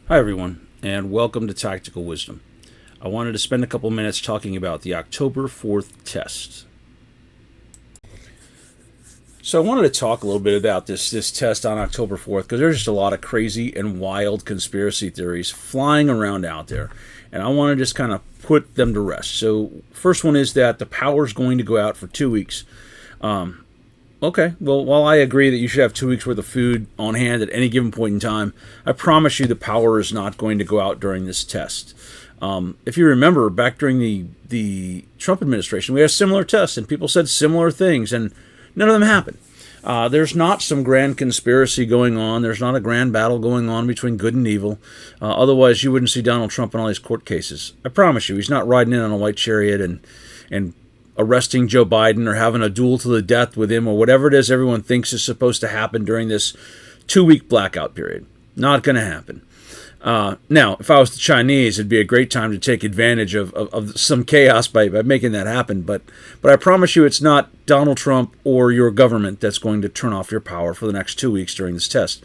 Hi, everyone, and welcome to Tactical Wisdom. I wanted to spend a couple minutes talking about the October 4th test. So, I wanted to talk a little bit about this test on October 4th because there's just a lot of crazy and wild conspiracy theories flying around out there, and I want to just kind of put them to rest. So, first one is that the power is going to go out for 2 weeks. Okay, well, while I agree that you should have 2 weeks worth of food on hand at any given point in time, I promise you the power is not going to go out during this test. If you remember, back during the Trump administration, we had a similar test, and people said similar things, and none of them happened. There's not some grand conspiracy going on. There's not a grand battle going on between good and evil. Otherwise, you wouldn't see Donald Trump in all these court cases. I promise you, he's not riding in on a white chariot and arresting Joe Biden or having a duel to the death with him or whatever it is everyone thinks is supposed to happen during this 2-week blackout period. Not going to happen. Now, if I was the Chinese, it'd be a great time to take advantage of some chaos by making that happen. But I promise you it's not Donald Trump or your government that's going to turn off your power for the next 2 weeks during this test.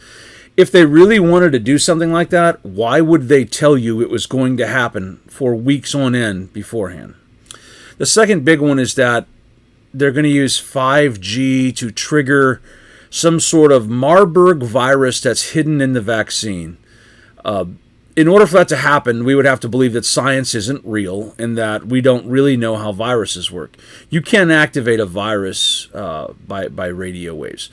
If they really wanted to do something like that, why would they tell you it was going to happen for weeks on end beforehand? The second big one is that they're going to use 5G to trigger some sort of Marburg virus that's hidden in the vaccine. In order for that to happen, we would have to believe that science isn't real and that we don't really know how viruses work. You can activate a virus by radio waves.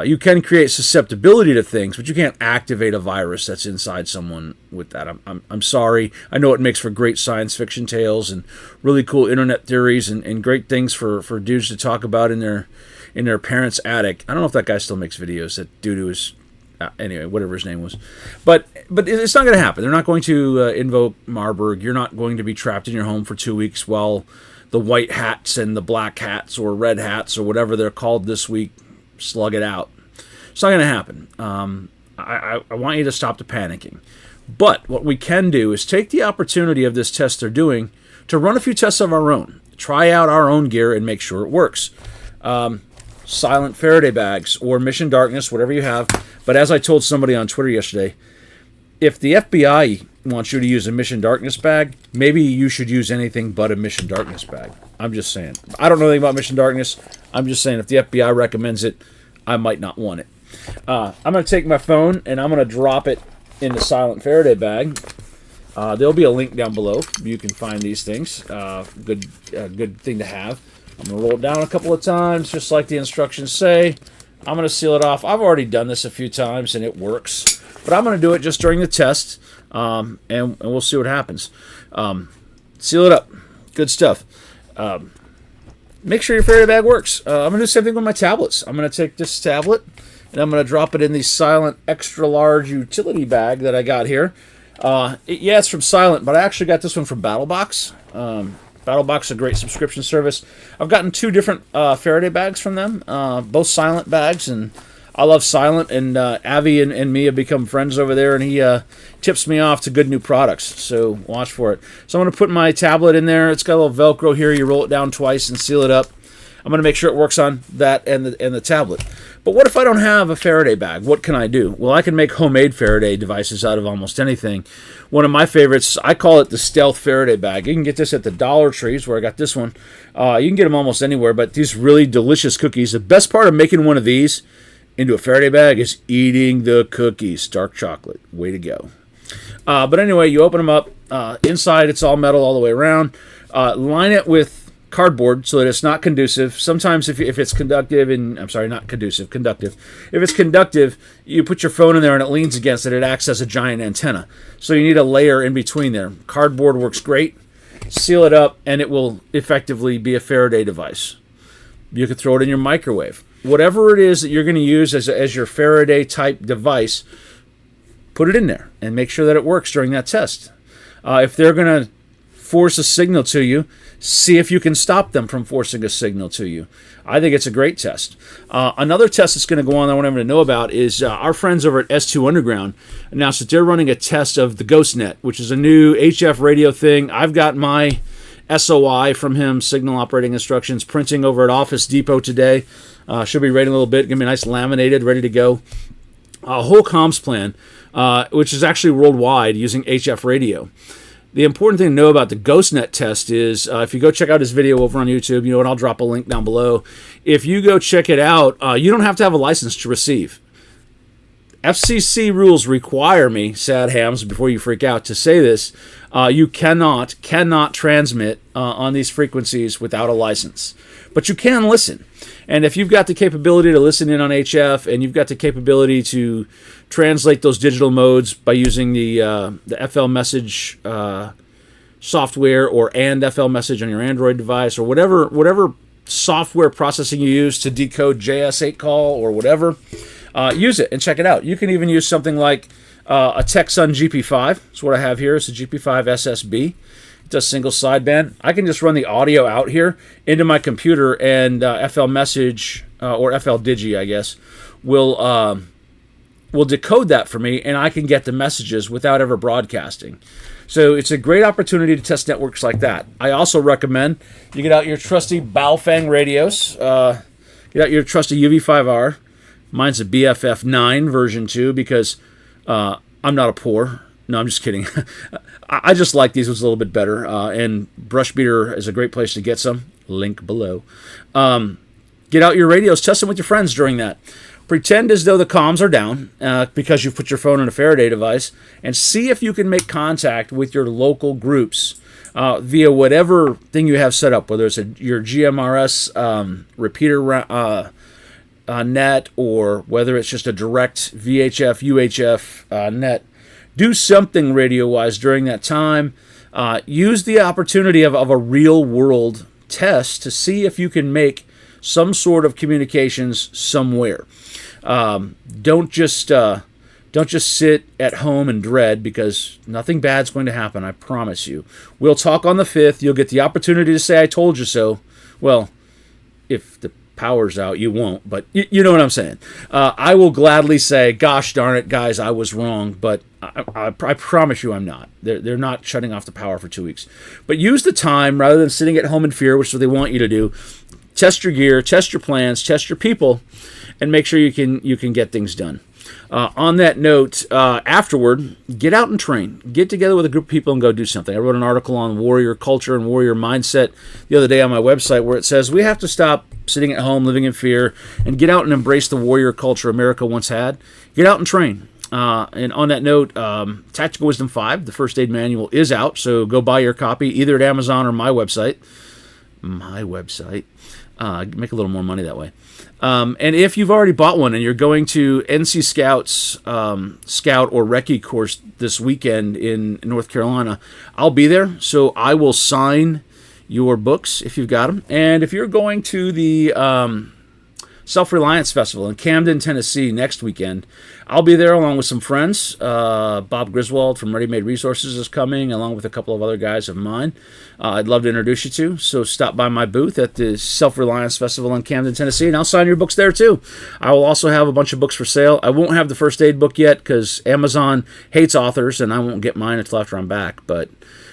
You can create susceptibility to things, but you can't activate a virus that's inside someone with that. I'm sorry. I know it makes for great science fiction tales and really cool internet theories and great things for dudes to talk about in their parents' attic. I don't know if that guy still makes videos. That dude who was anyway, whatever his name was, but it's not going to happen. They're not going to invoke Marburg. You're not going to be trapped in your home for 2 weeks while the white hats and the black hats or red hats or whatever they're called this week slug it out. It's not going to happen. I want you to stop the panicking. But what we can do is take the opportunity of this test they're doing to run a few tests of our own. Try out our own gear and make sure it works. Silent Faraday bags or Mission Darkness, whatever you have. But as I told somebody on Twitter yesterday, if the FBI wants you to use a Mission Darkness bag, maybe you should use anything but a Mission Darkness bag. I'm just saying. I don't know anything about Mission Darkness. I'm just saying if the FBI recommends it, I might not want it. I'm going to take my phone and I'm going to drop it in the Silent Faraday bag. There'll be a link down below. You can find these things. Good thing to have. I'm going to roll it down a couple of times, just like the instructions say. I'm going to seal it off. I've already done this a few times and it works. But I'm going to do it just during the test, and we'll see what happens. Seal it up. Good stuff. Make sure your Faraday bag works. I'm going to do the same thing with my tablets. I'm going to take this tablet, and I'm going to drop it in the Silent Extra Large Utility bag that I got here. It's from Silent, but I actually got this one from BattleBox. BattleBox is a great subscription service. I've gotten 2 different Faraday bags from them, both Silent bags, and I love Silent, and Avi and me have become friends over there, and he tips me off to good new products, so watch for it. So I'm going to put my tablet in there. It's got a little Velcro here. You roll it down twice and seal it up. I'm going to make sure it works on that and the tablet. But what if I don't have a Faraday bag? What can I do? Well, I can make homemade Faraday devices out of almost anything. One of my favorites, I call it the Stealth Faraday bag. You can get this at the Dollar Trees, where I got this one. You can get them almost anywhere, but these really delicious cookies. The best part of making one of these into a Faraday bag is eating the cookies. Dark chocolate. Way to go. But anyway, you open them up. Inside, it's all metal all the way around. Line it with cardboard so that it's not conducive. Sometimes if it's conductive, conductive. If it's conductive, you put your phone in there and it leans against it. It acts as a giant antenna. So you need a layer in between there. Cardboard works great. Seal it up, and it will effectively be a Faraday device. You could throw it in your microwave. Whatever it is that you're going to use as your Faraday-type device, put it in there and make sure that it works during that test. If they're going to force a signal to you, see if you can stop them from forcing a signal to you. I think it's a great test. Another test that's going to go on that I want everyone to know about is our friends over at S2 Underground announced that they're running a test of the GhostNet, which is a new HF radio thing. I've got my SOI from him, Signal Operating Instructions, printing over at Office Depot today. Should be ready in a little bit. Going to be nice laminated, ready to go. A whole comms plan which is actually worldwide using HF radio. The important thing to know about the GhostNet test is if you go check out his video over on YouTube, you know what, I'll drop a link down below. If you go check it out, you don't have to have a license to receive. FCC rules require me, sad hams, before you freak out, to say this. You cannot transmit on these frequencies without a license. But you can listen. And if you've got the capability to listen in on HF, and you've got the capability to translate those digital modes by using the FL Message software or FL Message on your Android device, or whatever software processing you use to decode JS8 call or whatever, use it and check it out. You can even use something like a Texun GP5. That's what I have here. It's a GP5 SSB. It does single sideband. I can just run the audio out here into my computer, and FL Message or FL Digi, I guess, will decode that for me, and I can get the messages without ever broadcasting. So it's a great opportunity to test networks like that. I also recommend you get out your trusty Baofeng radios, get out your trusty UV5R. Mine's a BFF9 version 2 because I'm not a poor. No, I'm just kidding. I just like these ones a little bit better. And Brushbeater is a great place to get some. Link below. Get out your radios. Test them with your friends during that. Pretend as though the comms are down because you've put your phone in a Faraday device, and see if you can make contact with your local groups via whatever thing you have set up, whether it's your GMRS repeater net, or whether it's just a direct VHF, UHF net. Do something radio-wise during that time. Use the opportunity of a real-world test to see if you can make some sort of communications somewhere. Don't just sit at home and dread, because nothing bad's going to happen, I promise you. We'll talk on the 5th. You'll get the opportunity to say, I told you so. Well, if the power's out, you won't, but you know what I'm saying. I will gladly say, gosh darn it, guys, I was wrong, but I promise you I'm not. They're not shutting off the power for 2 weeks. But use the time, rather than sitting at home in fear, which is what they want you to do. Test your gear, test your plans, test your people, and make sure you can get things done. On that note, afterward, get out and train. Get together with a group of people and go do something. I wrote an article on warrior culture and warrior mindset the other day on my website, where it says we have to stop sitting at home living in fear and get out and embrace the warrior culture America once had. Get out and train. And on that note, Tactical Wisdom 5, the first aid manual, is out, so go buy your copy either at Amazon or my website. Make a little more money that way. And if you've already bought one and you're going to NC Scout's Scout or Recce course this weekend in North Carolina, I'll be there, so I will sign your books if you've got them. And if you're going to the Self-Reliance Festival in Camden, Tennessee next weekend, I'll be there along with some friends. Bob Griswold from Ready Made Resources is coming, along with a couple of other guys of mine I'd love to introduce you to. So stop by my booth at the Self-Reliance Festival in Camden, Tennessee, and I'll sign your books there too. I will also have a bunch of books for sale. I won't have the first aid book yet because Amazon hates authors, and I won't get mine until after I'm back. But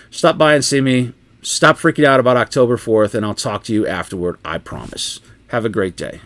stop by and see me. Stop freaking out about October 4th, and I'll talk to you afterward, I promise. Have a great day.